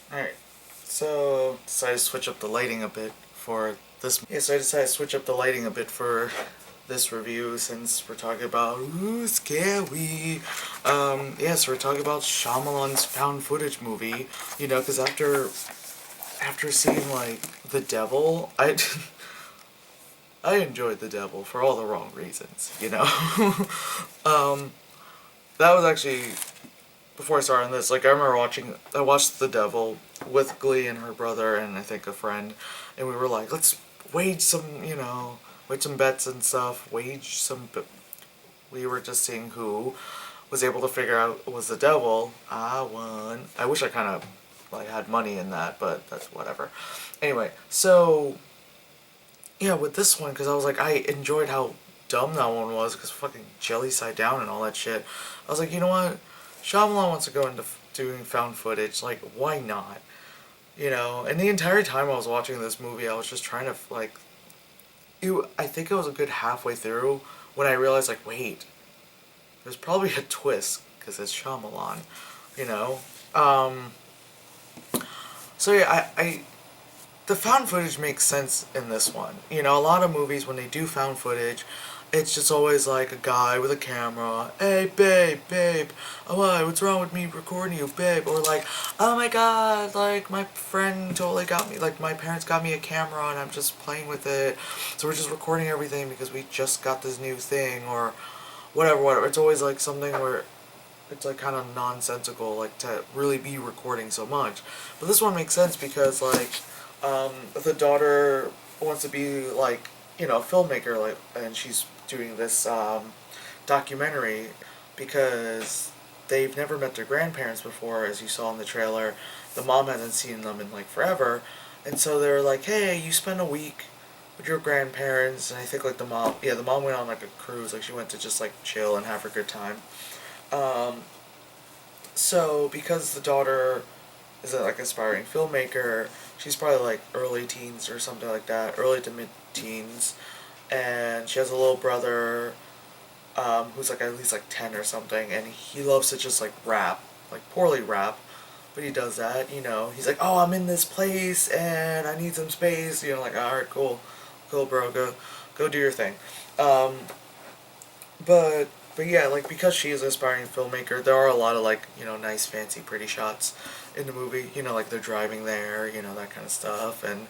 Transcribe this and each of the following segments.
Alright, so decided to switch up the lighting a bit for this. Yeah, so I decided to switch up the lighting a bit for this review since we're talking about ooh scary. Yeah, so we're talking about Shyamalan's found footage movie. You know, because after seeing like The Devil, I enjoyed The Devil for all the wrong reasons. You know, that was actually before I started on this, like I remember I watched The Devil with Glee and her brother and I think a friend, and we were like, let's wage some, wage some bets and stuff, we were just seeing who was able to figure out it was the devil. I won. I wish I kind of like had money in that, but that's whatever. Anyway, so yeah, with this one, because I was like, I enjoyed how dumb that one was, because fucking jelly side down and all that shit. I was like, you know what? Shyamalan wants to go into doing found footage. Like, why not? You know, and the entire time I was watching this movie, I was just trying to like, I think it was a good halfway through when I realized like, wait, there's probably a twist because it's Shyamalan, you know. Um, so yeah, the found footage makes sense in this one. You know, a lot of movies when they do found footage, it's just always like a guy with a camera. Hey, babe, babe, oh, what's wrong with me recording you, babe? Or like, oh my god, like my friend totally got me, like my parents got me a camera and I'm just playing with it. So we're just recording everything because we just got this new thing or whatever, whatever. It's always like something where it's like kind of nonsensical, like to really be recording so much. But this one makes sense because like the daughter wants to be like a filmmaker, like, and she's doing this documentary because they've never met their grandparents before, as you saw in the trailer. The mom hasn't seen them in like forever, and so they're like, "Hey, you spend a week with your grandparents." And I think like the mom went on like a cruise, like she went to just like chill and have a good time. Um, so because the daughter is a like aspiring filmmaker, she's probably like early teens or something like that, early to mid teens, and she has a little brother who's like at least like 10 or something, and he loves to just like rap, like poorly rap, but he does that. You know, he's like, oh, I'm in this place and I need some space. You know, like all right, cool, cool, bro, go do your thing. Um, but yeah, like because she is an aspiring filmmaker, there are a lot of like nice, fancy, pretty shots in the movie. You know, like they're driving there, that kind of stuff, and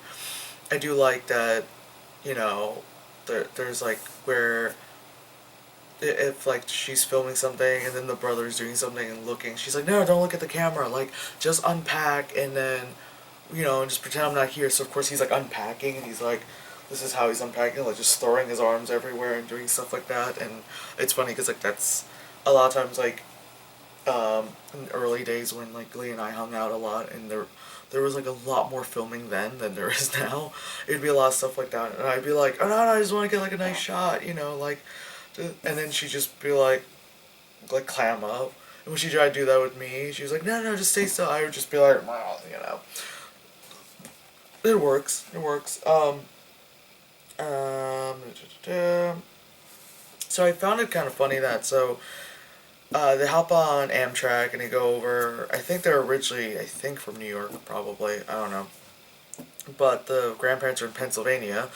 I do like that. You know, there's like where if like she's filming something and then the brother's doing something and looking, she's like, no, don't look at the camera, like just unpack and then and just pretend I'm not here. So of course he's like unpacking and he's like, this is how he's unpacking, like just throwing his arms everywhere and doing stuff like that. And it's funny because like that's a lot of times like in the early days when like Glee and I hung out a lot and there was like a lot more filming then than there is now. It'd be a lot of stuff like that, and I'd be like, oh no, no, I just want to get like a nice shot, like, and then she'd just be like clam up. And when she tried to do that with me, she was like, no, no, just stay still. I would just be like, well, it works. It works. Um, so I found it kind of funny that they hop on Amtrak and they go over. I think they're originally, I think from New York, probably. I don't know, but the grandparents are in Pennsylvania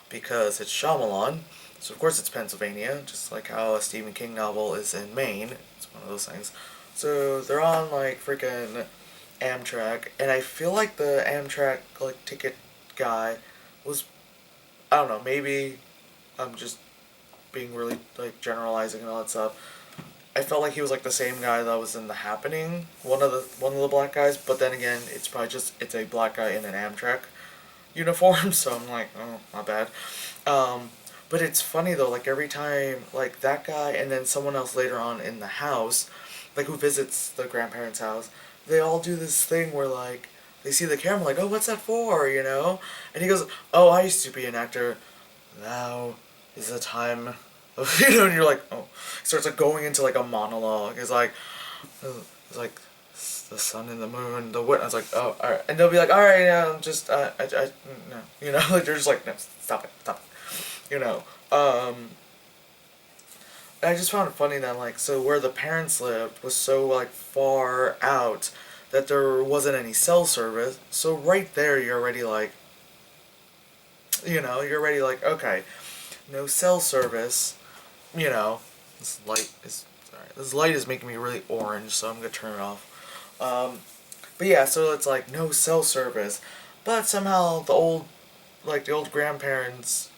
because it's Shyamalan. So of course it's Pennsylvania, just like how a Stephen King novel is in Maine. It's one of those things. So they're on like freaking Amtrak, and I feel like the Amtrak like ticket guy was, I don't know, maybe I'm just being really like generalizing and all that stuff. I felt like he was like the same guy that was in The Happening, one of the black guys. But then again, it's probably just it's a black guy in an Amtrak uniform. So I'm like, oh, not bad. Um, but it's funny though, like every time like that guy and then someone else later on in the house, like who visits the grandparents' house, they all do this thing where like they see the camera like, oh, what's that for, And he goes, oh, I used to be an actor. Now is the time of and you're like, oh, he starts like going into like a monologue. It's like the sun and the moon, the wind. I was like, oh, all right, and they'll be like, all right, yeah, just no, like they're just like, no, stop it, I just found it funny that like so where the parents lived was so like far out that there wasn't any cell service. So right there, you're already like, you're already like, okay, no cell service. You know, this light is making me really orange, so I'm gonna turn it off. But yeah, so it's like no cell service, but somehow the old grandparents,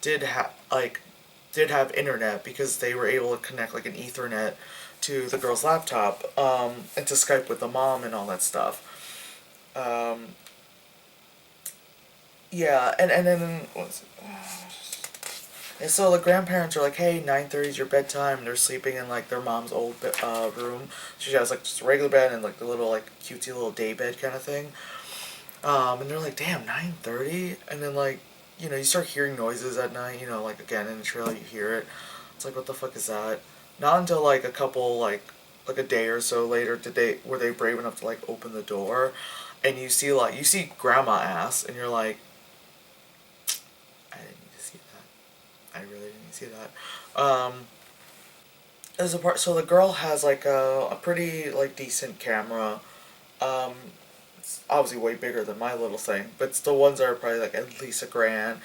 did have internet because they were able to connect like an Ethernet to the girl's laptop, and to Skype with the mom and all that stuff. Um, yeah, and then and so the grandparents are like, hey, 9:30 is your bedtime. And they're sleeping in like their mom's old room. She has like just a regular bed and like the little like cutesy little day bed kind of thing. And they're like, damn, 9:30, and then like, you start hearing noises at night. Like again in the trailer you hear it. It's like, what the fuck is that? Not until like a couple like a day or so later did they were they brave enough to like open the door, and you see grandma ass, and you're like, I didn't need to see that. I really didn't need to see that. There's a part. So the girl has like a pretty like decent camera. Um, it's obviously way bigger than my little thing, but it's the ones that are probably like at least $1,000.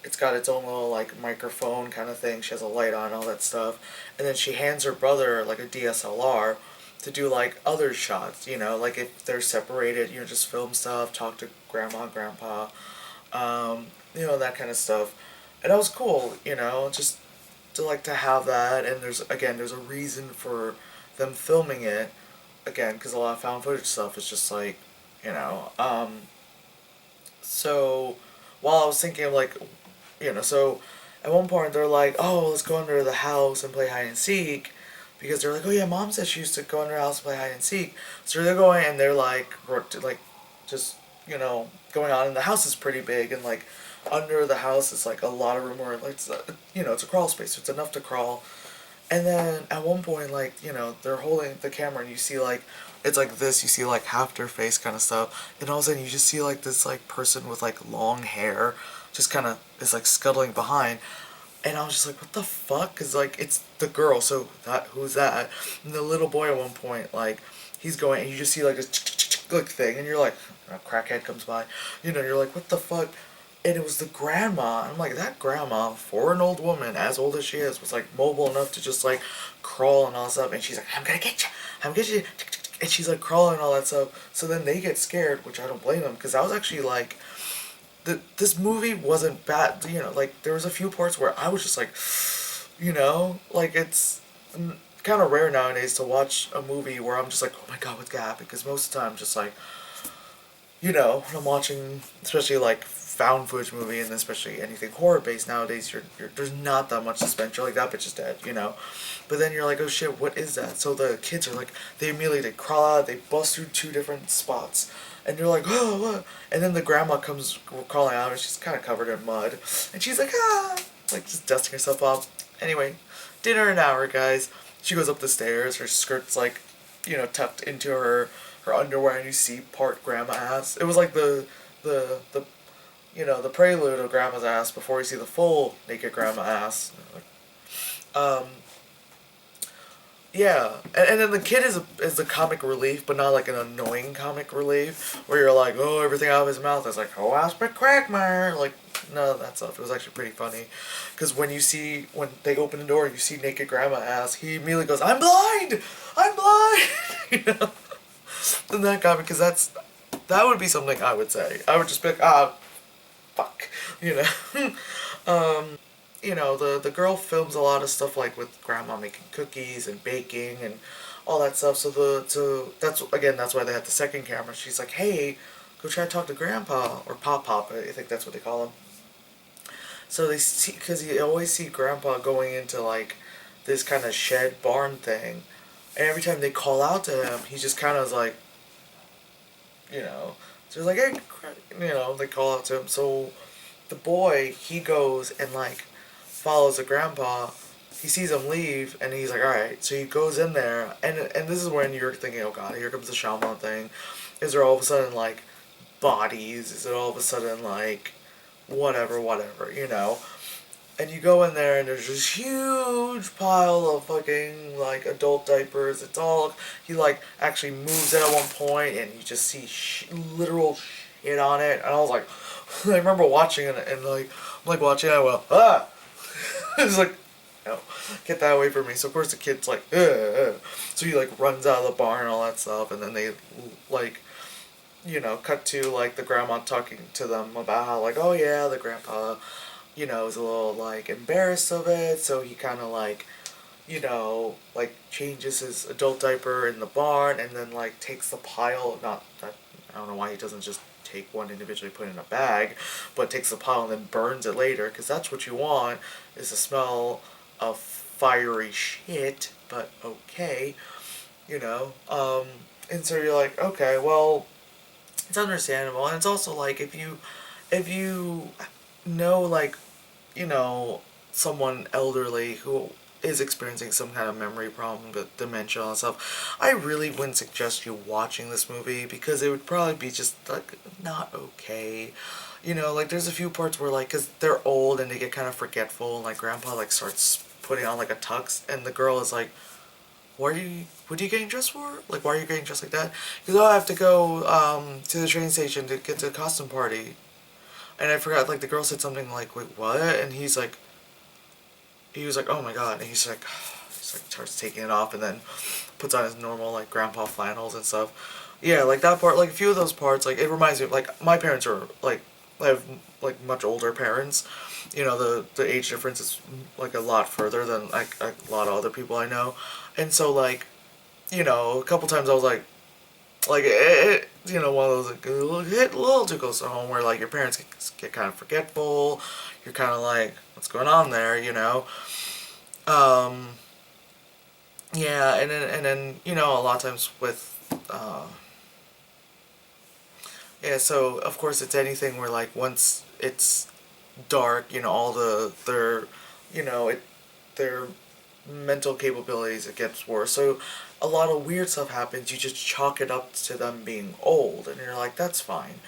It's got its own little like microphone kind of thing. She has a light on, all that stuff, and then she hands her brother like a DSLR to do like other shots. Like if they're separated, just film stuff, talk to grandma, grandpa, that kind of stuff, and that was cool. Just to like to have that, and there's a reason for them filming it again, because a lot of found footage stuff is just like, you know um so while I was thinking of like, so at one point they're like, oh, let's go under the house and play hide and seek, because they're like, oh yeah, mom said she used to go under the house and play hide and seek. So they're going, and they're like just going on, and the house is pretty big, and like under the house is like a lot of room where like it's a crawl space, so it's enough to crawl. And then at one point, like, they're holding the camera, and you see like it's like this, you see like half their face kind of stuff, and all of a sudden you just see like this like person with like long hair just kind of is like scuttling behind. And I was just like, what the fuck? Because like it's the girl, so who's that? And the little boy at one point, like, he's going, and you just see like this like thing, and you're like, a crackhead comes by, you're like, what the fuck? And it was the grandma. I'm like, that grandma, for an old woman, as old as she is, was like mobile enough to just like crawl and all that stuff. And she's like, I'm gonna get you, I'm gonna get you. And she's like crawling and all that stuff. So then they get scared, which I don't blame them, because I was actually like, this movie wasn't bad. Like there was a few parts where I was just like, like it's kind of rare nowadays to watch a movie where I'm just like, oh my god, what's gonna happen? Because most of the time, just like, when I'm watching, especially like found footage movie, and especially anything horror based nowadays, there's not that much suspense. You're like, that bitch is dead. But then you're like, oh shit, what is that? So the kids are like, they crawl out, they bust through two different spots, and you're like, oh, what? And then the grandma comes crawling out, and she's kind of covered in mud, and she's like, ah, like just dusting herself off. Anyway, dinner an hour, guys. She goes up the stairs, her skirt's like, tucked into her underwear, and you see part grandma ass. It was like the the prelude of grandma's ass before you see the full naked grandma ass. Um, yeah, and then the kid is the comic relief, but not like an annoying comic relief where you're like, oh, everything out of his mouth is like, oh, aspect Crackmeyer. Like, none of that stuff. It was actually pretty funny, because when they open the door and you see naked grandma ass, he immediately goes, I'm blind, I'm blind. And that got me, because that would be something I would say. I would just be like, fuck, you know. The girl films a lot of stuff like with grandma making cookies and baking and all that stuff. So that's why they had the second camera. She's like, hey, go try to talk to grandpa, or pop, I think that's what they call him. So they see, because you always see grandpa going into like this kind of shed barn thing, and every time they call out to him, he just kind of is like, so he's like, hey, they call out to him. So the boy, he goes and like follows the grandpa. He sees him leave, and he's like, all right. So he goes in there, and this is when you're thinking, oh god, here comes the Shyamalan thing. Is there all of a sudden like bodies? Is it all of a sudden like whatever? And you go in there and there's this huge pile of fucking like adult diapers. It's all he like actually moves it at one point and you just see literal shit on it. And I was like, I remember watching it and like I'm like watching it. I went ah. It's like no, get that away from me. So of course the kid's like so he like runs out of the barn and all that stuff. And then they like cut to like the grandma talking to them about how like oh yeah the grandpa is a little like embarrassed of it, so he kind of like, like changes his adult diaper in the barn and then like takes the pile, not that, I don't know why he doesn't just take one individually, put it in a bag, but takes the pile and then burns it later, because that's what you want, is the smell of fiery shit, but okay, you know, and so you're like, okay, well, it's understandable, and it's also like, if you like someone elderly who is experiencing some kind of memory problem with dementia and stuff, I really wouldn't suggest you watching this movie because it would probably be just like not okay. Like there's a few parts where like, cause they're old and they get kind of forgetful and like grandpa like starts putting on like a tux and the girl is like, what are you getting dressed for? Like, why are you getting dressed like that? Because oh, I have to go to the train station to get to the costume party. And I forgot, like, the girl said something like, wait, what? And he was like, oh my god. And he's like, starts taking it off and then puts on his normal, like, grandpa flannels and stuff. Yeah, like, that part, like, a few of those parts, like, it reminds me of, like, my parents are, like, I have, like, much older parents. The age difference is, like, a lot further than, like, a lot of other people I know. And so, like, a couple times I was like one of those like hit a little too close to home where like your parents get kind of forgetful. You're kind of like, what's going on there. Um, yeah, and then a lot of times with yeah. So of course it's anything where like once it's dark, all their it their mental capabilities, it gets worse. So a lot of weird stuff happens. You just chalk it up to them being old, and you're like, that's fine.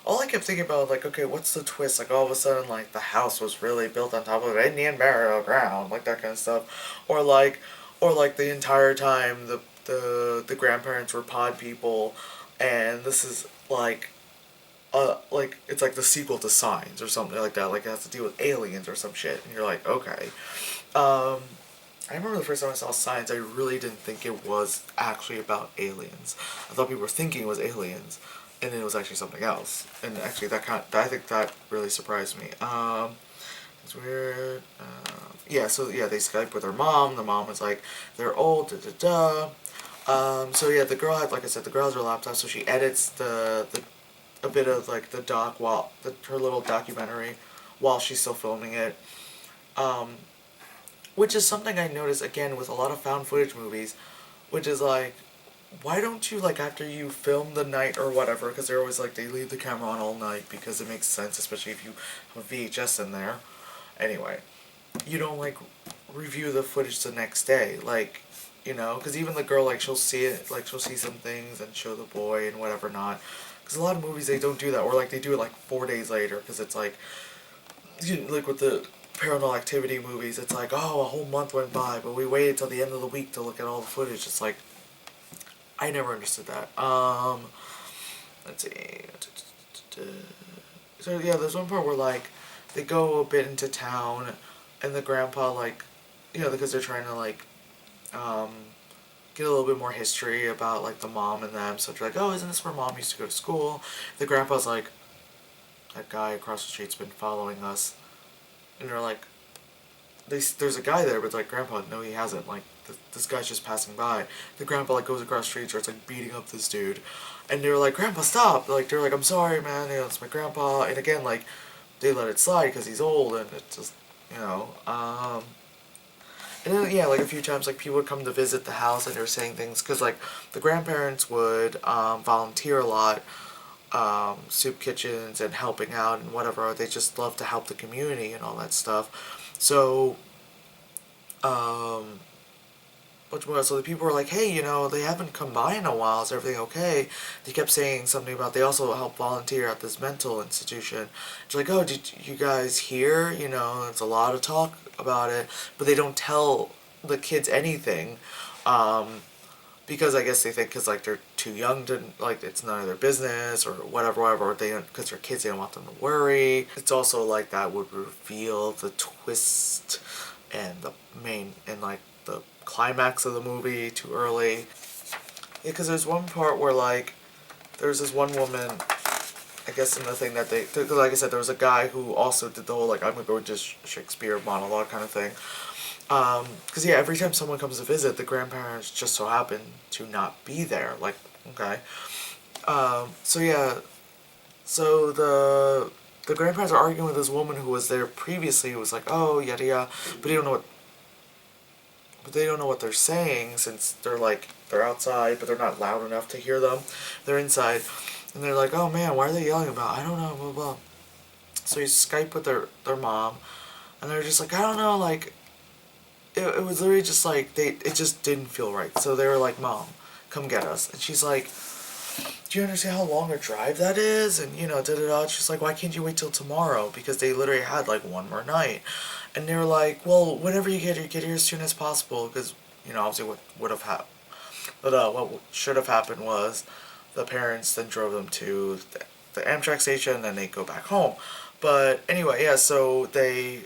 All I kept thinking about, like, okay, what's the twist? Like, all of a sudden, like, the house was really built on top of Indian burial ground, like, that kind of stuff. Or like the entire time, the grandparents were pod people, and this is, like, it's like the sequel to Signs, or something like that. Like, it has to deal with aliens or some shit, and you're like, okay. Um, I remember the first time I saw Signs, I really didn't think it was actually about aliens. I thought people were thinking it was aliens, and then it was actually something else. And actually, I think that really surprised me. It's weird. Yeah, so yeah, they Skype with their mom. The mom was like, they're old, da da da. So yeah, the girl had, like I said, the girl has her laptop, so she edits a bit of like the doc while her little documentary while she's still filming it. Um, which is something I notice again with a lot of found footage movies, which is like, why don't you, like, after you film the night or whatever, because they're always like, they leave the camera on all night because it makes sense, especially if you have a VHS in there. Anyway, you don't, like, review the footage the next day, like, because even the girl, like, she'll see it, like, she'll see some things and show the boy and whatever not. Because a lot of movies, they don't do that, or, like, they do it, like, 4 days later, because it's like, like with the Paranormal Activity movies, it's like, oh, a whole month went by, but we waited till the end of the week to look at all the footage. It's like, I never understood that. Let's see. So yeah, there's one part where like they go a bit into town, and the grandpa like, because they're trying to like, um, get a little bit more history about like the mom and them. So they're like, oh, isn't this where mom used to go to school? The grandpa's like, that guy across the street's been following us. And they're like, there's a guy there, but it's like, grandpa, no, he hasn't. Like, this guy's just passing by. The grandpa, like, goes across the street, starts, like, beating up this dude. And they're like, grandpa, stop! Like, they're like, I'm sorry, man, it's my grandpa. And again, like, they let it slide because he's old, and it's just, and then, yeah, like, a few times, like, people would come to visit the house, and they were saying things, because, like, the grandparents would volunteer a lot, soup kitchens and helping out and whatever. They just love to help the community and all that stuff. So, um, much more. So the people were like, hey, they haven't come by in a while. Is everything okay? They kept saying something about they also help volunteer at this mental institution. It's like, oh, did you guys hear? It's a lot of talk about it, but they don't tell the kids anything. Um, because I guess they think because like they're too young to like it's none of their business or whatever, or they because they're kids they don't want them to worry. It's also like that would reveal the twist and the main and like the climax of the movie too early. Yeah, because there's one part where like there's this one woman. I guess in the thing that they, cause like I said, there was a guy who also did the whole like I'm gonna go into Shakespeare monologue kind of thing. Because yeah, every time someone comes to visit, the grandparents just so happen to not be there. Like, okay. So yeah, so the grandparents are arguing with this woman who was there previously. Who was like, oh yada yada, but they don't know what they're saying since they're outside, but they're not loud enough to hear them. They're inside, and they're like, oh man, why are they yelling about? I don't know, blah blah. So you Skype with their mom, and they're just like, I don't know, like it was literally just like it just didn't feel right. So they were like, Mom, come get us. And she's like, do you understand how long a drive that is? And da da da. She's like, why can't you wait till tomorrow? Because they literally had like one more night. And they were like, well, whenever you get here as soon as possible. Because, obviously what would have happened. But what should have happened was the parents then drove them to the Amtrak station and then they go back home. But anyway, yeah, so they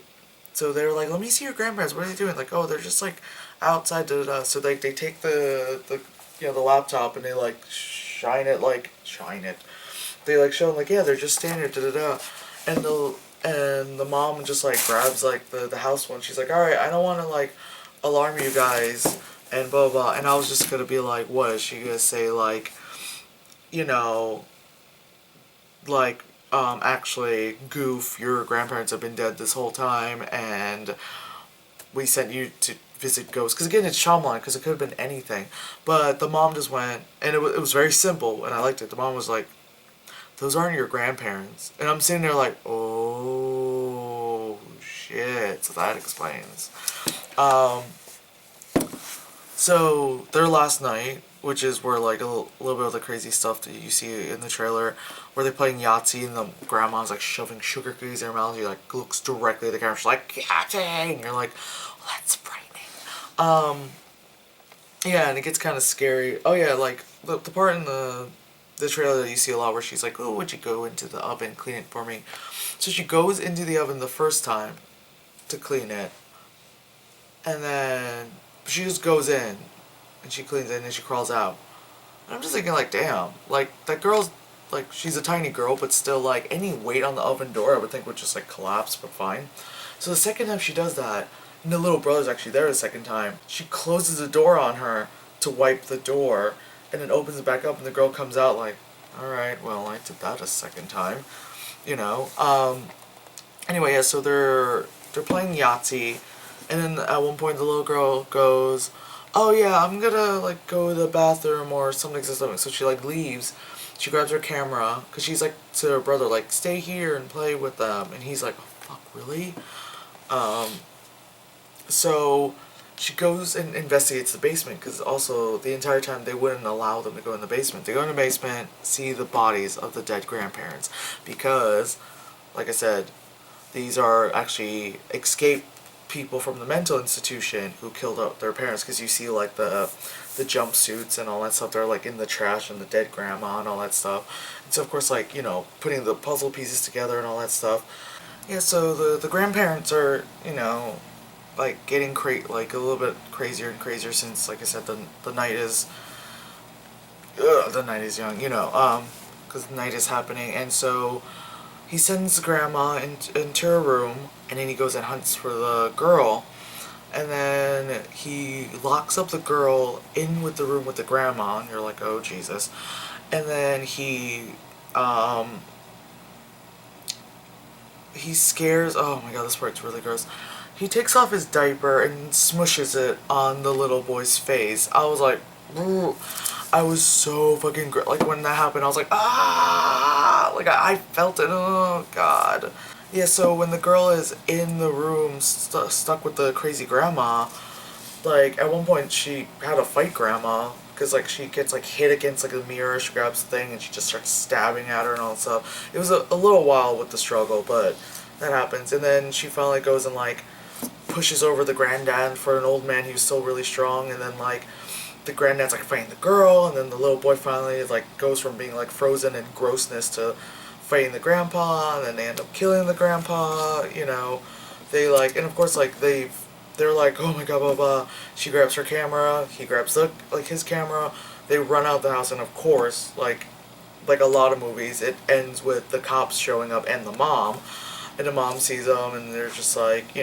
were like, let me see your grandparents. What are they doing? Like, oh, they're just like outside. Da, da, da. So they take the laptop and they like shine it. They like show them like yeah they're just standing there. Da, da, da. And the mom just like grabs like the house one. She's like, all right, I don't want to like alarm you guys and blah blah. And I was just gonna be like, what is she gonna say like, you know, like actually, goof, your grandparents have been dead this whole time, and we sent you to visit ghosts. Because again, it's Shyamalan, because it could have been anything. But the mom just went, and it was very simple, and I liked it. The mom was like, those aren't your grandparents. And I'm sitting there like, oh, shit. So that explains. Um, so their last night, which is where like a little bit of the crazy stuff that you see in the trailer, where they're playing Yahtzee and the grandma's like shoving sugar cookies in her mouth. She like looks directly at the camera. She's like Yahtzee, and you're like, oh, that's frightening. Yeah, and it gets kind of scary. Oh yeah, like the part in the trailer that you see a lot where she's like, oh, would you go into the oven, clean it for me? So she goes into the oven the first time to clean it, and then she just goes in and she cleans it and then she crawls out. And I'm just thinking like, damn, like that girl's like she's a tiny girl, but still like any weight on the oven door I would think would just like collapse, but fine. So the second time she does that, and the little brother's actually there the second time, she closes the door on her to wipe the door, and then opens it back up, and the girl comes out like, all right, well I did that a second time, you know. Anyway, yeah, so they're playing Yahtzee, and then at one point the little girl goes, oh yeah, I'm gonna like go to the bathroom or something. So she like leaves. She grabs her camera because she's like to her brother like stay here and play with them, and he's like, oh fuck, really? Um, so she goes and investigates the basement because also the entire time they wouldn't allow them to go in the basement. They go in the basement, see the bodies of the dead grandparents because, like I said, these are actually escaped people from the mental institution who killed out their parents because you see like the jumpsuits and all that stuff. They're like in the trash and the dead grandma and all that stuff. And so of course like, putting the puzzle pieces together and all that stuff. Yeah, so the grandparents are, like getting like a little bit crazier and crazier since like I said the night is the night is young, because the night is happening. And so he sends grandma into her room, and then he goes and hunts for the girl, and then he locks up the girl in with the room with the grandma, and you're like, oh Jesus. And then he scares, oh my god, this part's really gross. He takes off his diaper and smushes it on the little boy's face. I was like, ooh. I was so fucking like when that happened I was like ah, like I felt it, oh god. Yeah, so when the girl is in the room stuck with the crazy grandma, like at one point she had to fight grandma because like she gets like hit against like a mirror, she grabs the thing and she just starts stabbing at her and all that stuff. It was a little while with the struggle, but that happens. And then she finally goes and like pushes over the granddad for an old man who's still really strong, and then like the granddad's like fighting the girl, and then the little boy finally like goes from being like frozen in grossness to fighting the grandpa, and then they end up killing the grandpa. They like, and of course like they're like, oh my god, blah blah. She grabs her camera, he grabs the like his camera. They run out the house, and of course like a lot of movies, it ends with the cops showing up and the mom, and the mom sees them, and they're just like,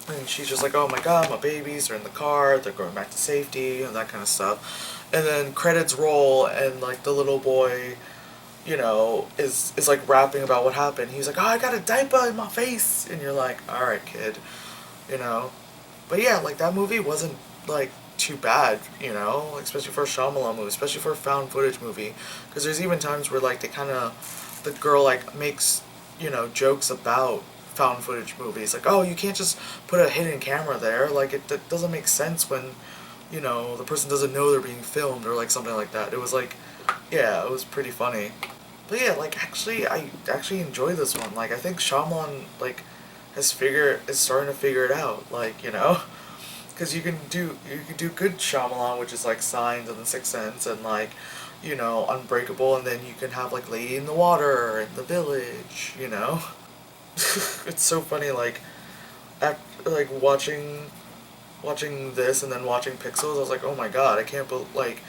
and she's just like, oh my god, my babies are in the car, they're going back to safety, and that kind of stuff. And then credits roll, and like the little boy, is like rapping about what happened. He's like, oh, I got a diaper in my face. And you're like, alright, kid, you know. But yeah, like that movie wasn't like too bad, like, especially for a Shyamalan movie, especially for a found footage movie. Because there's even times where like the girl like makes, jokes about found footage movies, like, oh, you can't just put a hidden camera there, like it doesn't make sense when the person doesn't know they're being filmed, or like something like that. It was like, yeah, it was pretty funny. But yeah, like actually I actually enjoy this one. Like I think Shyamalan like is starting to figure it out, like, because you can do good Shyamalan, which is like Signs and The Sixth Sense and like, Unbreakable, and then you can have like Lady in the Water and The Village. It's so funny, like, like watching this and then watching Pixels. I was like, oh my god, I can't believe, like,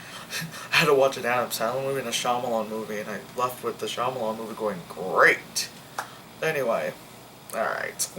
I had to watch an Adam Sandler movie and a Shyamalan movie, and I left with the Shyamalan movie going, great. Anyway, alright.